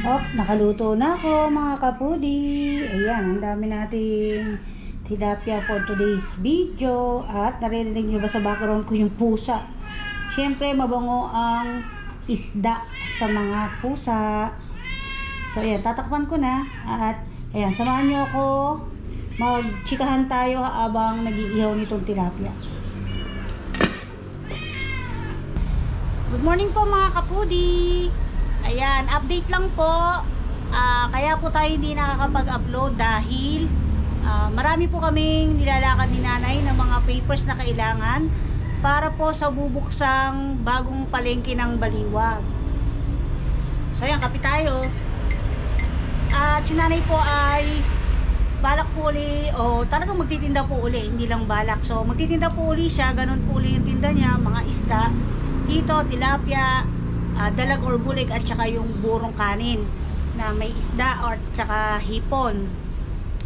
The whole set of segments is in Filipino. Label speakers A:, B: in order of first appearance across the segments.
A: Nakaluto na ako mga kapudi. Ayan, ang dami nating tilapia for today's video. At naririnig nyo ba sa background ko yung pusa? Siyempre, mabango ang isda sa mga pusa. So, ayan, tatakpan ko na. At, ayan, samahan nyo ako. Magchikahan tayo habang nag-iihaw nitong tilapia. Good morning po mga kapudi. Ayan, update lang po. Kaya po tayo hindi nakakapag-upload dahil marami po kaming nilalakad ni nanay ng mga papers na kailangan para po sa bubuksang bagong palengke ng Baliwag. So ayan, kapit tayo. At si nanay po ay balak po uli, o talagang magtitinda po uli, hindi lang balak. So magtitinda po uli siya, ganun po uli yung tinda niya, mga isda. Dito, tilapia, dalag or bulig at saka yung burong kanin na may isda or saka hipon.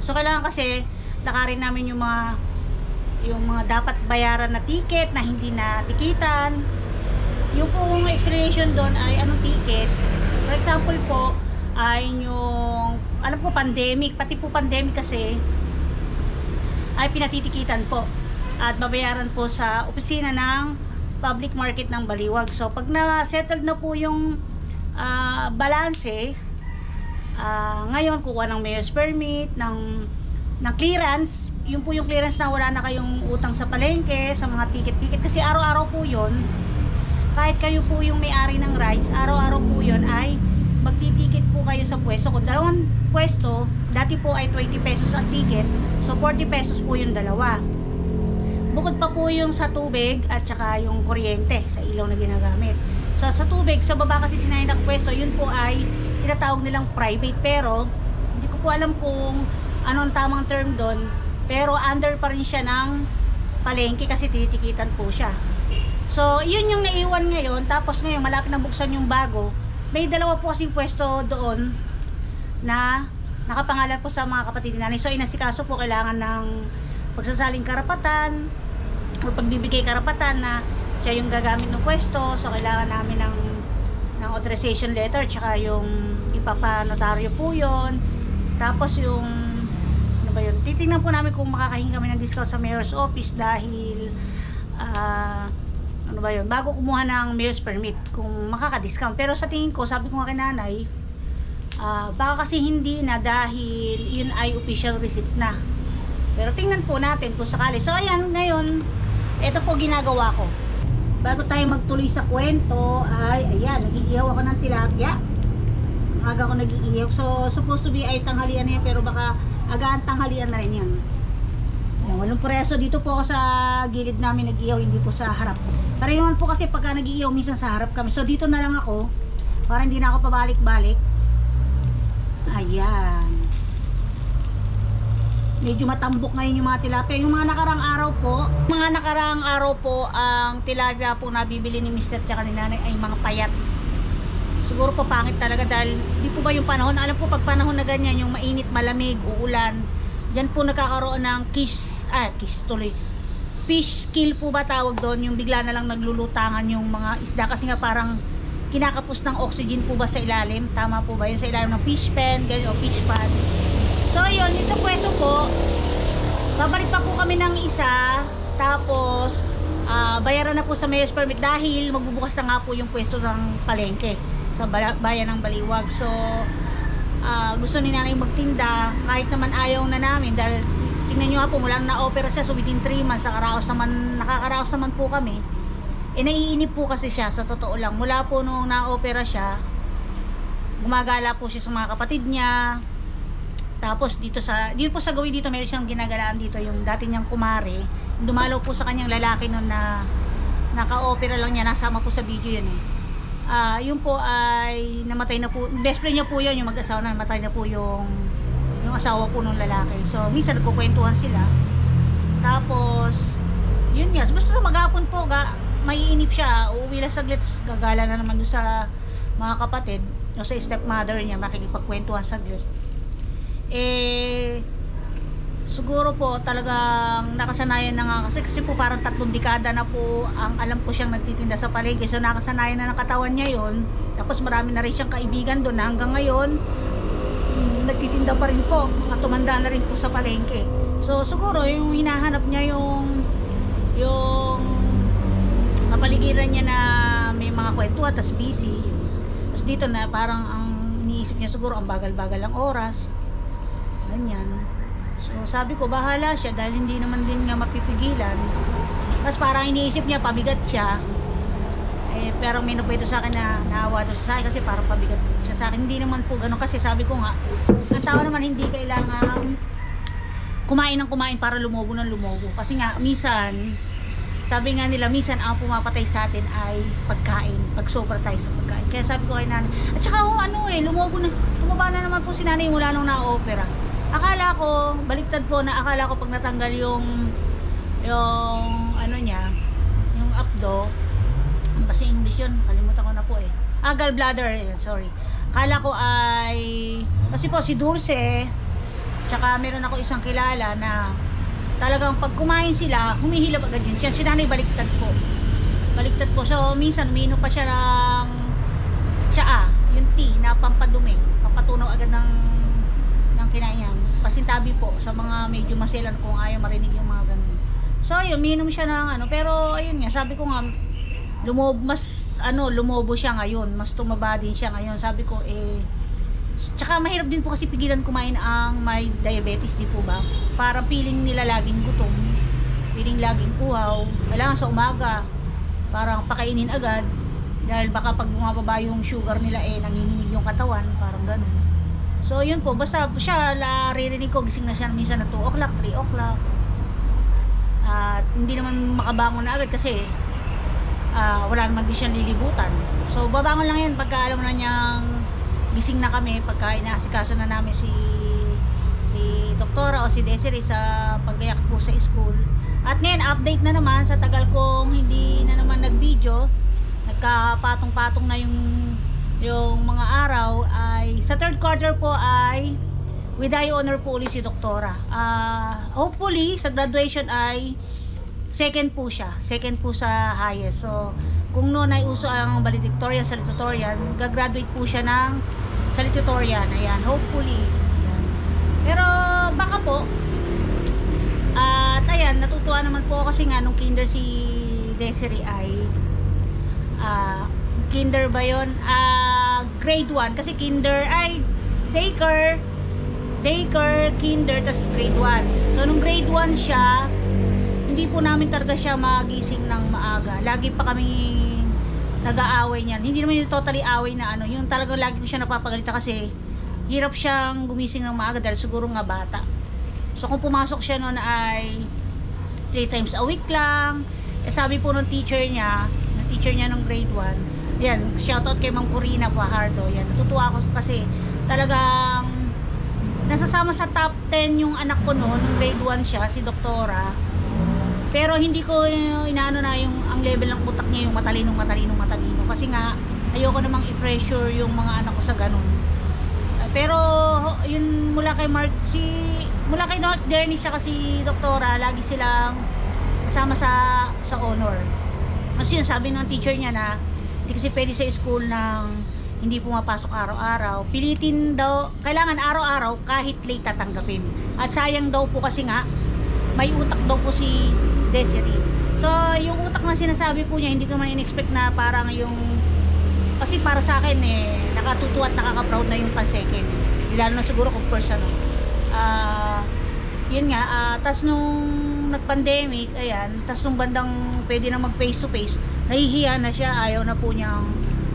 A: So kailangan kasi lakarin namin yung mga dapat bayaran na ticket na hindi na tikitan. Yung pong explanation doon ay anong ticket. For example po ay yung alam po pandemic, pati po pandemic kasi ay pinatitikitan po at babayaran po sa opisina ng public market ng Baliwag. So pag na-settled na po yung balanse, ngayon kukuha ng mayor's permit, ng clearance. Yun po yung clearance na wala na kayong utang sa palengke, sa mga ticket-ticket. Kasi araw-araw po yun, kahit kayo po yung may-ari ng rides, araw-araw po yun ay magtiticket po kayo sa pwesto. Kung dalawang pwesto, dati po ay 20 pesos ang ticket, so 40 pesos po yung dalawa. Bukod pa po yung sa tubig at saka yung kuryente sa ilaw na ginagamit. So sa tubig, sa baba kasi sinay nakapwesto, yun po ay tinatawag nilang private, pero hindi ko po alam kung ano ang tamang term doon, pero under pa rin siya ng palengke kasi tinitikitan po siya. So yun yung naiwan ngayon. Tapos ngayon malapit na buksan yung bago, may dalawa po kasing pwesto doon na nakapangalan po sa mga kapatid ni nanay. So inasikaso po, kailangan ng pagsasaling karapatan o pagbibigay karapatan na siya yung gagamit ng pwesto. So kailangan namin ng authorization letter, tsaka yung ipapanotaryo po yun. Tapos yung ano ba yun, titingnan po namin kung makakahingi kami ng discount sa mayor's office dahil ano ba yun, bago kumuha ng mayor's permit kung makaka-discount. Pero sa tingin ko, sabi ko nga kay nanay, baka kasi hindi na dahil yun ay official receipt na. Pero tingnan po natin kung sakali. So ayan, ngayon ito po ginagawa ko. Bago tayo magtuloy sa kwento ay ayan, nag-iihaw ako ng tilapia. Aga ko nag-iihaw. So supposed to be ay tanghalian na yan, pero baka agaan tanghalian na rin yan. Ayan, walang preso. Dito po ako sa gilid namin nag-iihaw, hindi po sa harap. Pero naman po kasi pagka nag-iihaw minsan sa harap kami. So dito na lang ako para hindi na ako pabalik-balik. Ayan, medyo matambok ngayon yung mga tilapia. Yung mga nakarang araw po, ang tilapia po nabibili ni Mr. tsaka ni nanay ay mga payat. Siguro po pangit talaga dahil di po ba yung panahon, alam po pag panahon na ganyan, yung mainit, malamig, uulan, dyan po nagkakaroon ng fish kill po ba tawag doon, yung bigla na lang naglulutangan yung mga isda kasi nga parang kinakapos ng oxygen po ba sa ilalim. Tama po ba yun, sa ilalim ng fish pen, ganyan, o fish pan. So yun, yung sa pwesto po, babalik pa po kami ng isa. Tapos bayaran na po sa mayor's permit dahil magbubukas na nga po yung pwesto ng palengke sa bayan ng Baliwag. So gusto ni nanay magtinda, kahit naman ayaw na namin dahil tingnan nyo nga po, mula na-opera siya, so within 3 months nakakaraos naman po kami. Naiinip po kasi siya, sa totoo lang. Mula po nung na-opera siya, gumagala po siya sa mga kapatid niya. Tapos dito po sa gawin dito, meron siyang ginagalaan dito, yung dati niyang kumare. Dumalaw po sa kanyang lalaki noon na naka-opera lang niya, nasama po sa video yun eh. Yun po ay namatay na po, best friend niya po yun, yung mag-asawa na, namatay na po yung asawa po nung lalaki. So minsan nagkukwentuhan sila. Tapos yun nga, basta sa maghapon po maiinip siya, uuwi lang saglit, gagala na naman doon sa mga kapatid o sa stepmother niya, makikipagkwentuhan saglit. siguro po talagang nakasanayan na nga kasi po parang 3 dekada na po ang alam ko siyang nagtitinda sa palengke. So nakasanayan na ng katawan niya yon. Tapos marami na rin siyang kaibigan doon na hanggang ngayon nagtitinda pa rin po. Mga tumanda na rin po sa palengke. So siguro yung hinahanap niya yung kapaligiran niya na may mga kwentuhan tapos busy. Tapos dito na parang ang iniisip niya siguro ang bagal-bagal ang oras. Ganyan. So sabi ko bahala siya dahil hindi naman din nga mapipigilan. Tapos parang iniisip niya pabigat siya. Pero may napweto sa akin na naawa doon sa akin kasi parang pabigat siya sa akin. Hindi naman po ganun kasi sabi ko nga ang tao naman hindi kailangan kumain ng kumain para lumobo ng lumobo. Kasi nga minsan sabi nga nila minsan ang pumapatay sa atin ay pagkain. Pag sobra tayo sa pagkain. Kaya sabi ko kay nanay at saka lumobo na, tumaba na naman po si nanay mula nung na-opera. Akala ko, baliktad po na akala ko pag natanggal yung ano niya, yung abdo, ano kasi English yun, kalimutan ko na po gallbladder, sorry. Akala ko ay, kasi po si Dulce, tsaka meron ako isang kilala na talagang pag kumain sila, humihilab agad yun. Si nanay baliktad po. Baliktad po. So, minsan, umiinom pa siya ng tsaa, yung tea na pampadumi. Pampatunaw agad ng kinain niya. Pasintabi po sa mga medyo maselan kung ayaw marinig yung mga ganun. So, ayun, umiinom siya ng pero ayun nga, sabi ko nga, lumobo siya ngayon. Mas tumaba din siya ngayon. Sabi ko, tsaka mahirap din po kasi pigilan kumain ang may diabetes, di po ba? Para feeling nila laging gutom, feeling laging uhaw, kailangan sa umaga parang pakainin agad dahil baka pag bumababa yung sugar nila nanginginig yung katawan, parang ganun. So yun po, basta siya naririnig ko gising na siya minsan na 2 o'clock, 3 o'clock at hindi naman makabangon na agad kasi wala naman din siyang lilibutan. So babangon lang yan pagka alam na niyang gising na kami, pagka inaasikaso na namin si Doktora o si Desiree sa paggayak po sa school. At ngayon update na naman sa tagal kong hindi na naman nag-video, nagkapatong-patong na yung mga araw ay sa 3rd quarter po ay with high honor po ulit si Doktora. Hopefully sa graduation ay second po sa highest. So kung noon ay uso ang valedictorian, salutatorian, gagraduate po siya ng salutatorian. Ayan, hopefully. Ayan. Pero baka po at ayan, natutuwa naman po kasi nga nung kinder si Desiree ay kinder ba yun? Grade 1 kasi kinder ay daycare, kinder, tas grade 1. So nung grade 1 siya, hindi po namin talaga siya magising ng maaga. Lagi pa kami nag-aaway niyan. Hindi naman yung totally away na yung talagang lagi ko siya napapagalitan kasi hirap siyang gumising ng maaga dahil siguro nga bata. So kung pumasok siya noon ay 3 times a week lang. Sabi po ng teacher niya ng grade 1, yan, shoutout kay Ma'am Corina Fajardo. Yan, natutuwa ako kasi talagang nasasama sa top 10 yung anak ko noon, grade 1 siya, si Doktora. Pero hindi ko inaano na yung ang level ng utak niya yung matalino kasi nga ayoko namang i-pressure yung mga anak ko sa ganun. Pero yun mula kay North Journey siya kasi Doktora, lagi silang kasama sa honor. Kasi yun sabi ng teacher niya na hindi kasi pwede sa school nang hindi pumapasok araw-araw. Pilitin daw, kailangan araw-araw kahit late tatanggapin. At sayang daw po kasi nga may utak daw po si Desiree. So yung utak na sinasabi po niya, hindi ko man in-expect na parang yung, kasi para sa akin nakatutuwa at nakaka-proud na yung pan-second. Lalo na siguro kung first yun nga, tas nung nag-pandemic, ayan, tas nung bandang pwede na mag face to face, nahihiya na siya, ayaw na po niyang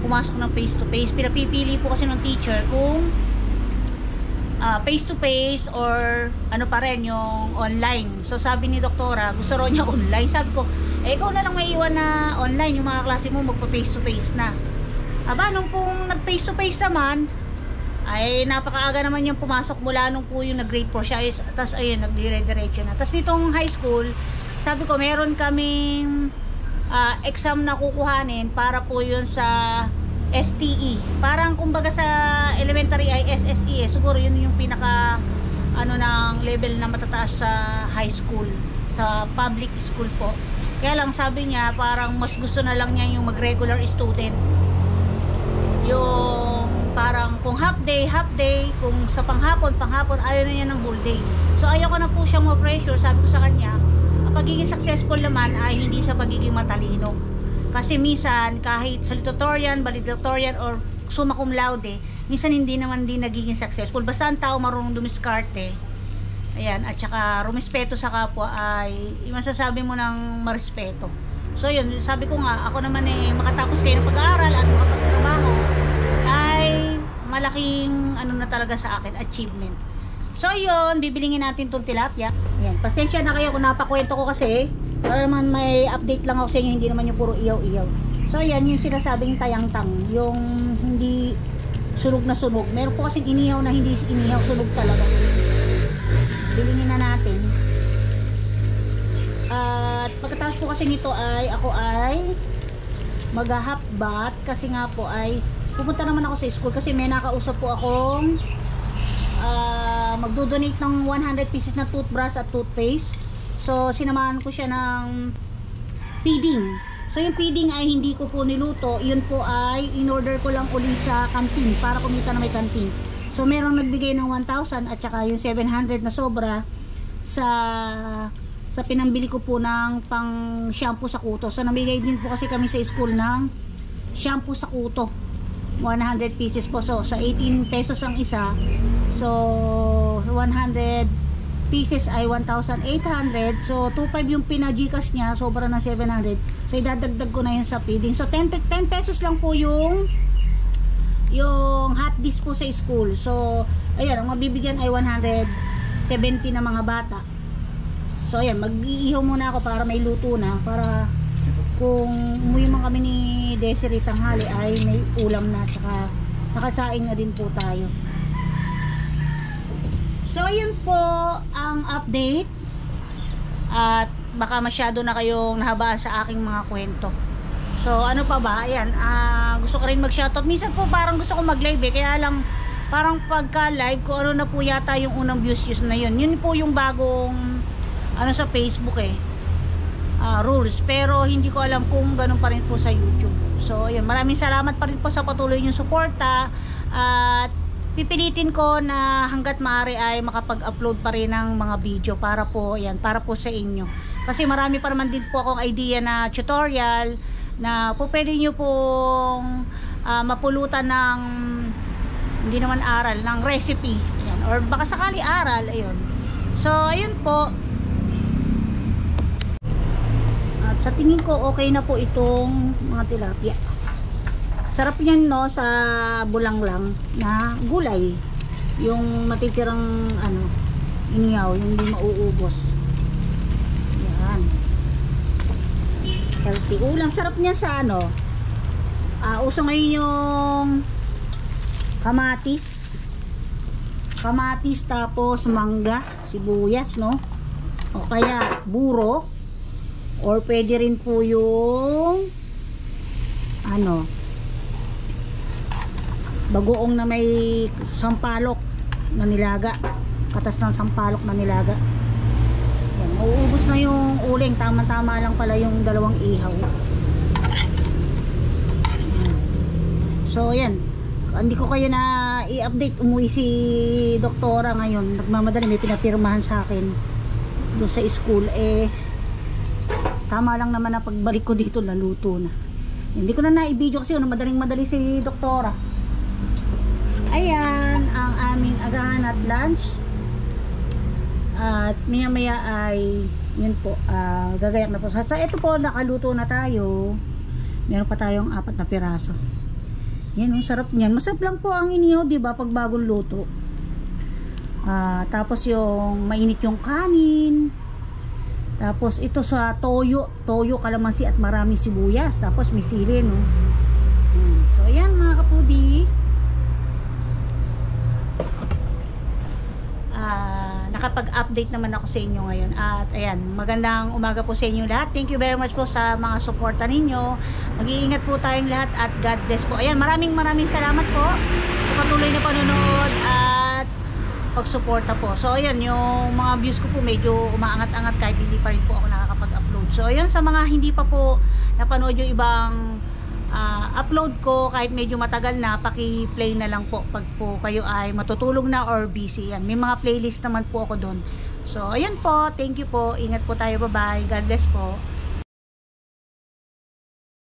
A: pumasok ng face to face. Pinapipili po kasi ng teacher kung face to face or ano pa rin yung online. So sabi ni Doktora, gusto raw niya online. Sabi ko, ikaw na lang may iwan na online, yung mga klase mo magpa face to face na. Aba, nung pong nag face to face naman ay napakaaga naman yung pumasok mula nung po yung nag-grade 4 siya. Tapos ayun, nag-dire-diretso na. Tapos nitong high school, sabi ko meron kaming exam na kukuhanin para po yun sa STE. Parang kumbaga sa elementary ay SSE siguro yun yung pinaka ano ng level na matataas sa high school, sa public school po. Kaya lang sabi niya parang mas gusto na lang niya yung mag-regular student. Yung parang kung half day, kung sa panghapon, ayaw na niya ng whole day. So ayaw ko na po siyang ma-pressure. Sabi ko sa kanya, ang pagiging successful naman ay hindi sa pagiging matalino. Kasi minsan, kahit salutatorian, valedictorian, or summa cum laude, minsan hindi naman din nagiging successful. Basta ang tao marunong dumiskarte. Ayan, at saka rumispeto sa kapwa ay masasabi mo ng marespeto. So yun, sabi ko nga, ako naman makatapos kayo ng pag-aaral at makapagtrabaho ay malaking ano na talaga sa akin, achievement. So yun, bibilingin natin itong tilapia. Ayan, pasensya na kayo kung napakwento ko kasi para naman may update lang ako sa inyo, hindi naman yung puro iyaw-iyaw. So ayan, yung sinasabing tayang-tang, yung hindi sunog na sunog. Meron po kasing inihaw na hindi inihaw, sunog talaga. Bilingin na natin. At pagkatapos po kasi nito ay ako ay mag-half bath kasi nga po ay pupunta naman ako sa school kasi may nakausap po akong magdo-donate ng 100 pieces na toothbrush at toothpaste. So sinamahan ko siya ng feeding. So yung feeding ay hindi ko po niluto, yun po ay in-order ko lang uli sa canteen para kumita na may canteen. So merong nagbigay ng 1,000 at saka yung 700 na sobra sa pinambili ko po ng pang shampoo sa kuto. So namigay din po kasi kami sa school ng shampoo sa kuto, 100 pieces po. So sa 18 pesos ang isa, so 100 pieces ay 1,800. So 2,500 yung pina-Gcash niya, sobra na 700. So idadagdag ko na yun sa feeding. So 10 pesos lang po yung hot dish po sa school. So ayan, ang mabibigyan ay 170 na mga bata. So ayan, mag-iihaw muna ako para may luto na, para kung umuwi man kami ni Desiree tanghali ay may ulam na, tsaka nakasaing na din po tayo. So ayun po ang update, at baka masyado na kayong nahabaan sa aking mga kwento. So ano pa ba, ayan, gusto ko rin mag-shoutout. Minsan po parang gusto ko mag-live kaya lang parang pagka live ko ano na po yata yung unang views na yun. Yun po yung bagong ano sa Facebook rules, pero hindi ko alam kung ganun pa rin po sa YouTube. So ayan, maraming salamat pa rin po sa patuloy niyong suporta, at pipilitin ko na hanggat maaari ay makapag-upload pa rin ng mga video para po, ayan, para po sa inyo. Kasi marami pa naman din po akong idea na tutorial na po pwede nyo pong mapulutan ng hindi naman aral, ng recipe. Ayan, or baka sakali aral, ayun. So ayun po. At sa tingin ko okay na po itong mga tilapia. Sarap yan, no, sa bulanglang na gulay. Yung matitirang ano, inihaw, yung hindi mauubos. Yan. Healthy ulam. Sarap niya sa ano, uso ngayon yung kamatis, tapos mangga, sibuyas, no, o kaya buro, or pwede rin po yung ano, bagoong na may sampalok na nilaga, katas ng sampalok na nilaga. Yan, mauubos na yung uling, tama-tama lang pala yung dalawang ihaw. So yan, hindi ko kayo na i-update. Umuwi si doktora ngayon, nagmamadali, may pinapirmahan sa akin doon sa school. Tama lang naman na pagbalik ko dito naluto na. Hindi ko na na-i-video kasi madaling madali si doktora. Ayan ang aming agahan at lunch, at maya maya ay yun po, gagayak na po. So ito po, nakaluto na tayo. Meron pa tayong 4 na piraso. Yan, ang sarap niyan. Masarap lang po ang inihaw, diba, pag bagong luto. Tapos yung mainit yung kanin. Tapos ito sa toyo, kalamansi at maraming sibuyas. Tapos may sili, no. So ayan mga kapudi. Nakapag-update naman ako sa inyo ngayon. At ayan, magandang umaga po sa inyo lahat. Thank you very much po sa mga suporta ninyo. Mag-iingat po tayong lahat at God bless po. Ayan, maraming salamat po sa patuloy na panonood, at pagsuporta po. So ayan, yung mga views ko po medyo umaangat-angat kahit hindi pa rin po ako nakakapag-upload. So ayan, sa mga hindi pa po napanood yung ibang upload ko, kahit medyo matagal na, paki-play na lang po pag po kayo ay matutulog na or busy. Yan, may mga playlist naman po ako doon. So ayan po, thank you po, ingat po tayo, bye bye, God bless po.